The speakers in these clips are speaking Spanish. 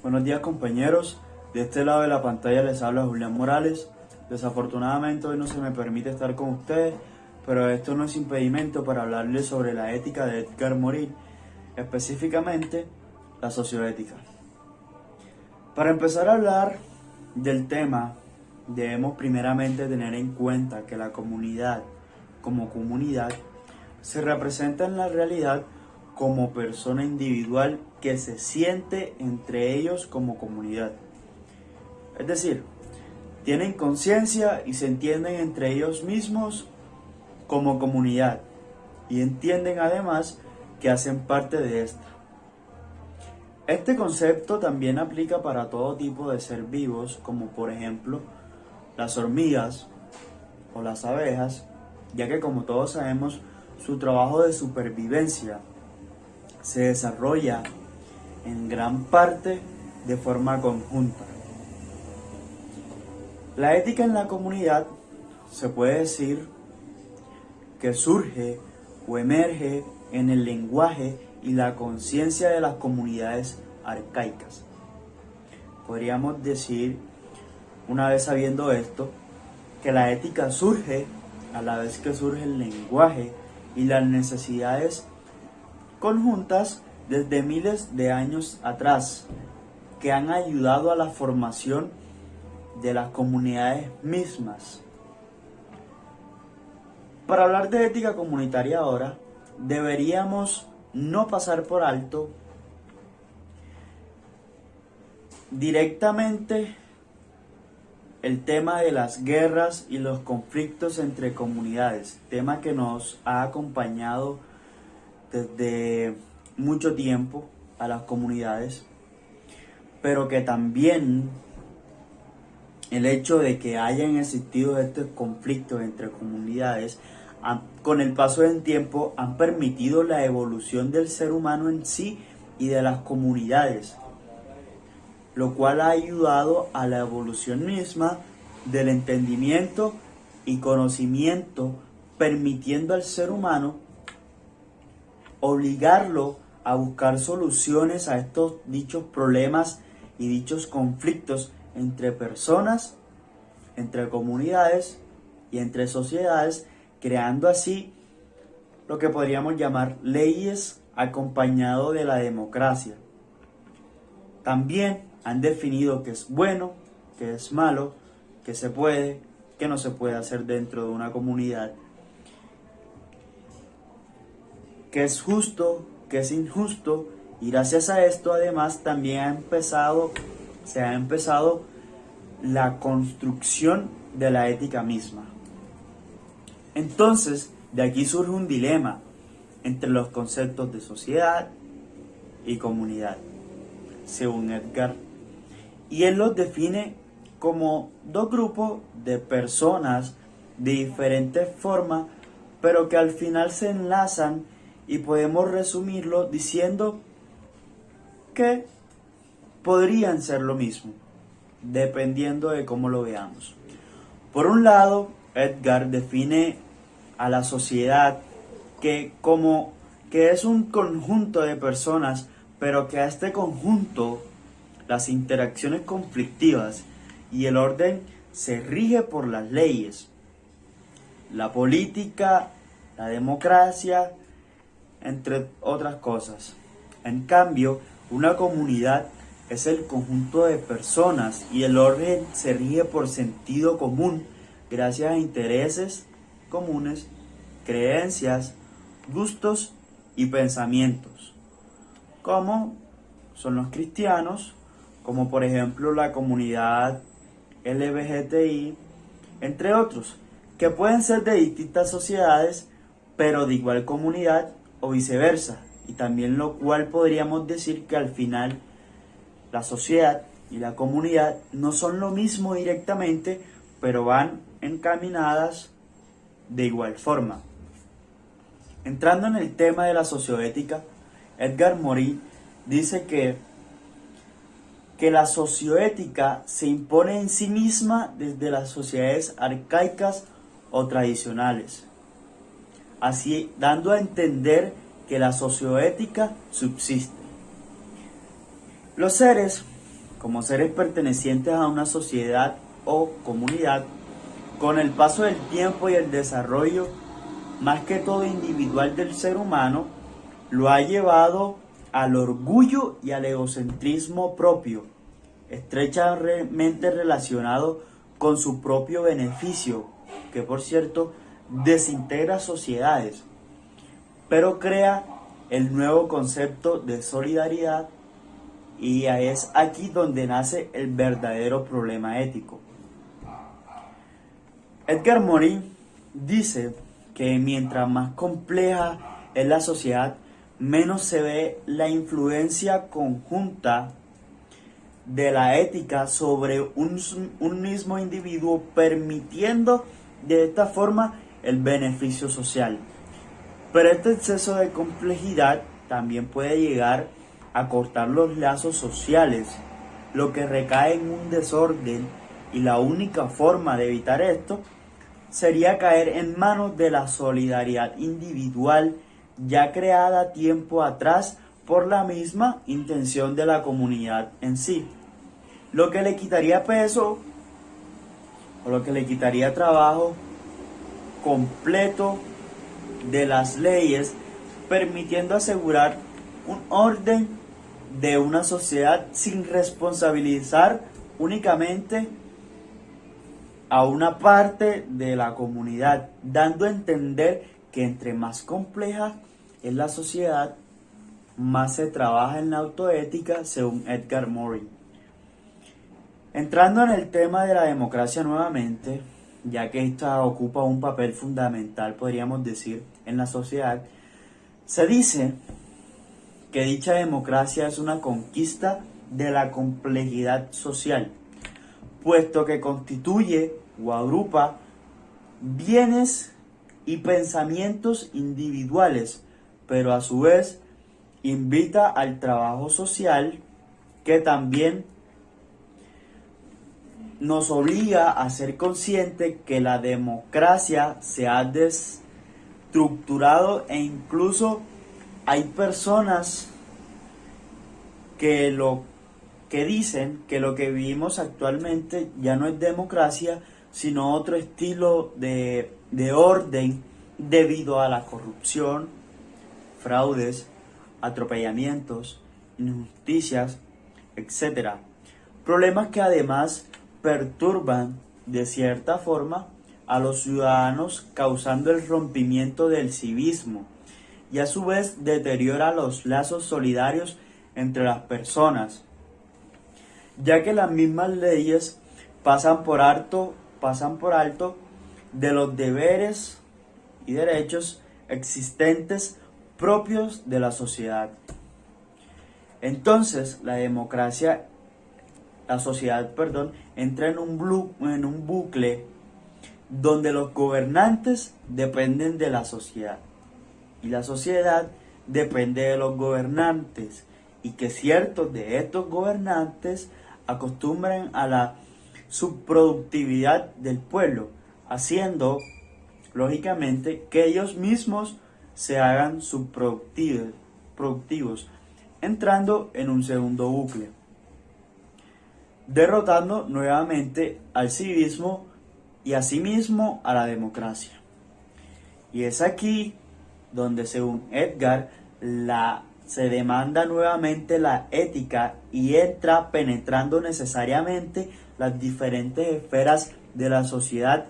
Buenos días, compañeros, de este lado de la pantalla les habla Julián Morales. Desafortunadamente hoy no se me permite estar con ustedes, pero esto no es impedimento para hablarles sobre la ética de Edgar Morin, específicamente la socioética. Para empezar a hablar del tema, debemos primeramente tener en cuenta que la comunidad, como comunidad, se representa en la realidad como persona individual que se siente entre ellos como comunidad. Es decir, tienen conciencia y se entienden entre ellos mismos como comunidad y entienden además que hacen parte de esta. Este concepto también aplica para todo tipo de ser vivos, como por ejemplo las hormigas o las abejas, ya que como todos sabemos, su trabajo de supervivencia se desarrolla en gran parte de forma conjunta. La ética en la comunidad se puede decir que surge o emerge en el lenguaje y la conciencia de las comunidades arcaicas. Podríamos decir, una vez sabiendo esto, que la ética surge a la vez que surge el lenguaje y las necesidades conjuntas desde miles de años atrás, que han ayudado a la formación de las comunidades mismas. Para hablar de ética comunitaria ahora, deberíamos no pasar por alto directamente el tema de las guerras y los conflictos entre comunidades, tema que nos ha acompañado desde mucho tiempo a las comunidades, pero que también el hecho de que hayan existido estos conflictos entre comunidades con el paso del tiempo han permitido la evolución del ser humano en sí y de las comunidades, lo cual ha ayudado a la evolución misma del entendimiento y conocimiento, permitiendo al ser humano obligarlo a buscar soluciones a estos dichos problemas y dichos conflictos entre personas, entre comunidades y entre sociedades, creando así lo que podríamos llamar leyes acompañado de la democracia. También han definido qué es bueno, qué es malo, qué se puede, qué no se puede hacer dentro de una comunidad, qué es justo, qué es injusto, y gracias a esto además también se ha empezado la construcción de la ética misma. Entonces, de aquí surge un dilema entre los conceptos de sociedad y comunidad, según Edgar, y él los define como dos grupos de personas de diferentes formas, pero que al final se enlazan, y podemos resumirlo diciendo que podrían ser lo mismo, dependiendo de cómo lo veamos. Por un lado, Edgar define a la sociedad que es un conjunto de personas, pero que a este conjunto las interacciones conflictivas y el orden se rige por las leyes, la política, la democracia, entre otras cosas. En cambio, una comunidad es el conjunto de personas y el orden se rige por sentido común, gracias a intereses comunes, creencias, gustos y pensamientos, como son los cristianos, como por ejemplo la comunidad LGBTI, entre otros, que pueden ser de distintas sociedades, pero de igual comunidad o viceversa, y también lo cual podríamos decir que al final la sociedad y la comunidad no son lo mismo directamente, pero van encaminadas de igual forma. Entrando en el tema de la socioética, Edgar Morin dice que la socioética se impone en sí misma desde las sociedades arcaicas o tradicionales, así dando a entender que la socioética subsiste. Los seres como seres pertenecientes a una sociedad o comunidad, con el paso del tiempo y el desarrollo, más que todo individual del ser humano, lo ha llevado al orgullo y al egocentrismo propio, estrechamente relacionado con su propio beneficio, que por cierto desintegra sociedades, pero crea el nuevo concepto de solidaridad, y es aquí donde nace el verdadero problema ético. Edgar Morin dice que mientras más compleja es la sociedad, menos se ve la influencia conjunta de la ética sobre un mismo individuo, permitiendo de esta forma el beneficio social. Pero este exceso de complejidad también puede llegar a cortar los lazos sociales, lo que recae en un desorden, y la única forma de evitar esto sería caer en manos de la solidaridad individual ya creada tiempo atrás por la misma intención de la comunidad en sí, lo que le quitaría peso o lo que le quitaría trabajo completo de las leyes, permitiendo asegurar un orden de una sociedad sin responsabilizar únicamente a una parte de la comunidad, dando a entender que entre más compleja es la sociedad, más se trabaja en la autoética, según Edgar Morin. Entrando en el tema de la democracia nuevamente, ya que esta ocupa un papel fundamental, podríamos decir, en la sociedad, se dice que dicha democracia es una conquista de la complejidad social, puesto que constituye o agrupa bienes y pensamientos individuales, pero a su vez invita al trabajo social, que también nos obliga a ser conscientes que la democracia se ha destructurado, e incluso hay personas que dicen que lo que vivimos actualmente ya no es democracia, sino otro estilo de orden, debido a la corrupción, fraudes, atropellamientos, injusticias, etcétera. Problemas que además perturban de cierta forma a los ciudadanos, causando el rompimiento del civismo, y a su vez deteriora los lazos solidarios entre las personas, ya que las mismas leyes pasan por alto de los deberes y derechos existentes propios de la sociedad. Entonces, la sociedad entra en un bucle donde los gobernantes dependen de la sociedad y la sociedad depende de los gobernantes, y que ciertos de estos gobernantes acostumbran a la subproductividad del pueblo, haciendo lógicamente que ellos mismos se hagan subproductivos, entrando en un segundo bucle, derrotando nuevamente al civismo y asimismo a la democracia. Y es aquí donde, según Edgar, se demanda nuevamente la ética, y entra penetrando necesariamente las diferentes esferas de la sociedad,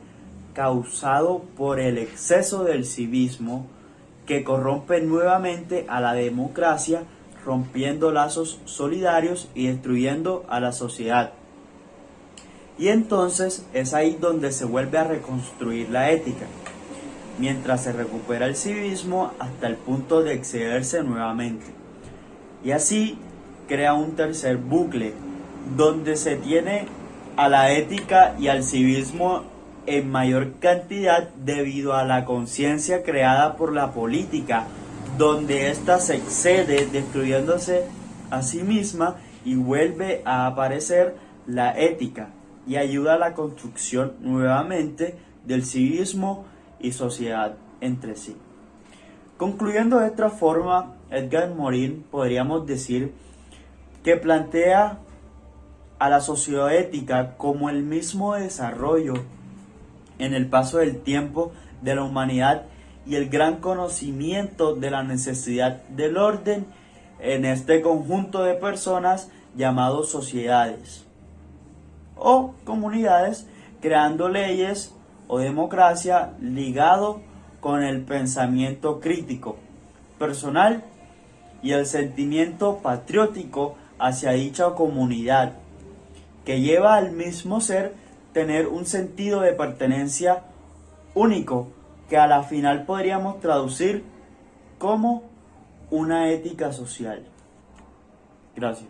causado por el exceso del civismo, que corrompe nuevamente a la democracia, rompiendo lazos solidarios y destruyendo a la sociedad. Y entonces es ahí donde se vuelve a reconstruir la ética, mientras se recupera el civismo hasta el punto de excederse nuevamente. Y así crea un tercer bucle, donde se tiene a la ética y al civismo en mayor cantidad debido a la conciencia creada por la política, donde ésta se excede destruyéndose a sí misma, y vuelve a aparecer la ética y ayuda a la construcción nuevamente del civismo y sociedad entre sí. Concluyendo de esta forma, Edgar Morin podríamos decir que plantea a la socioética como el mismo desarrollo en el paso del tiempo de la humanidad y el gran conocimiento de la necesidad del orden en este conjunto de personas llamados sociedades o comunidades, creando leyes o democracia ligado con el pensamiento crítico, personal y el sentimiento patriótico hacia dicha comunidad, que lleva al mismo ser tener un sentido de pertenencia único, que a la final podríamos traducir como una ética social. Gracias.